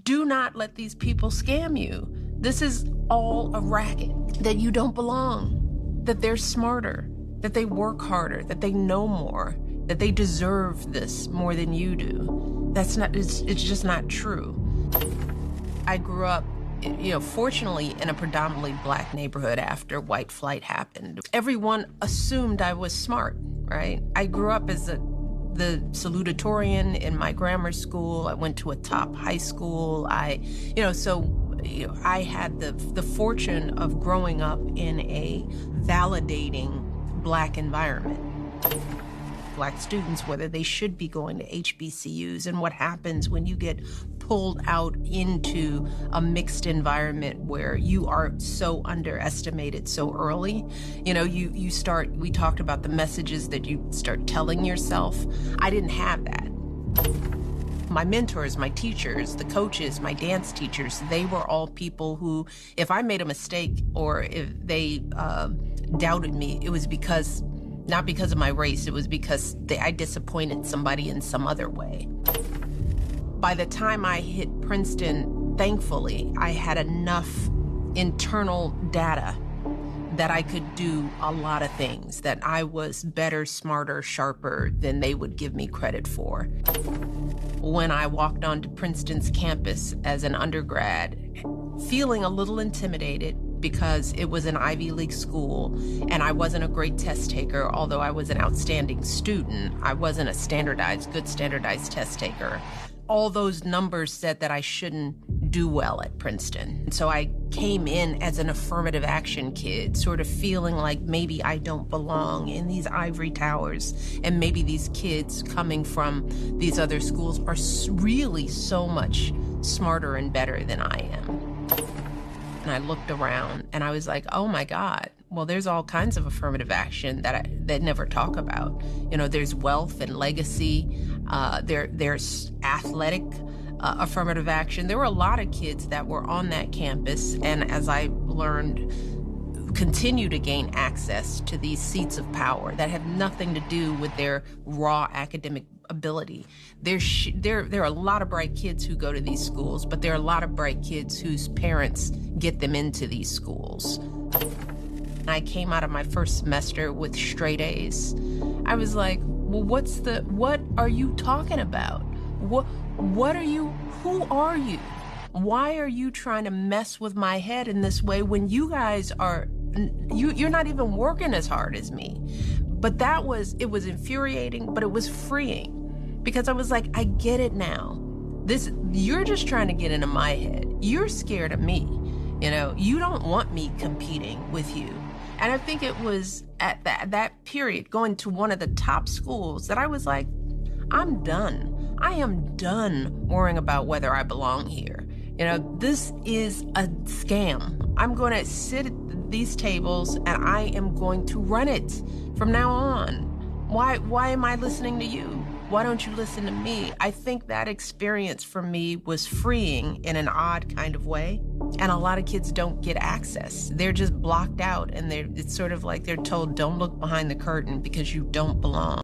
Do not let these people scam you. This is all a racket, that you don't belong, that they're smarter, that they work harder, that they know more, that they deserve this more than you do. It's just not true. I grew up, fortunately in a predominantly Black neighborhood after white flight happened. Everyone assumed I was smart, right? I grew up as the salutatorian in my grammar school. I went to a top high school. I had the fortune of growing up in a validating Black environment. Black students, whether they should be going to HBCUs, and what happens when you get pulled out into a mixed environment where you are so underestimated so early. We talked about the messages that you start telling yourself. I didn't have that. My mentors, my teachers, the coaches, my dance teachers, they were all people who, if I made a mistake or if they doubted me, it was not because of my race, it was because I disappointed somebody in some other way. By the time I hit Princeton, thankfully, I had enough internal data that I could do a lot of things, that I was better, smarter, sharper than they would give me credit for. When I walked onto Princeton's campus as an undergrad, feeling a little intimidated because it was an Ivy League school and I wasn't a great test taker, although I was an outstanding student. I wasn't a good standardized test taker. All those numbers said that I shouldn't do well at Princeton. And so I came in as an affirmative action kid, sort of feeling like maybe I don't belong in these ivory towers, and maybe these kids coming from these other schools are really so much smarter and better than I am. And I looked around and I was like, oh my God, well, there's all kinds of affirmative action that never talk about. There's wealth and legacy. There's athletic affirmative action. There were a lot of kids that were on that campus, and as I learned, continue to gain access to these seats of power that have nothing to do with their raw academic ability. There are a lot of bright kids who go to these schools, but there are a lot of bright kids whose parents get them into these schools. I came out of my first semester with straight A's. I was like, well, what are you talking about? Who are you? Why are you trying to mess with my head in this way when you guys you're not even working as hard as me? But it was infuriating, but it was freeing, because I was like, I get it now. You're just trying to get into my head. You're scared of me. You don't want me competing with you. And I think it was at that period, going to one of the top schools, that I was like, I'm done. I am done worrying about whether I belong here. This is a scam. I'm going to sit at these tables and I am going to run it from now on. Why am I listening to you? Why don't you listen to me? I think that experience for me was freeing in an odd kind of way. And a lot of kids don't get access. They're just blocked out, and it's sort of like they're told, don't look behind the curtain because you don't belong.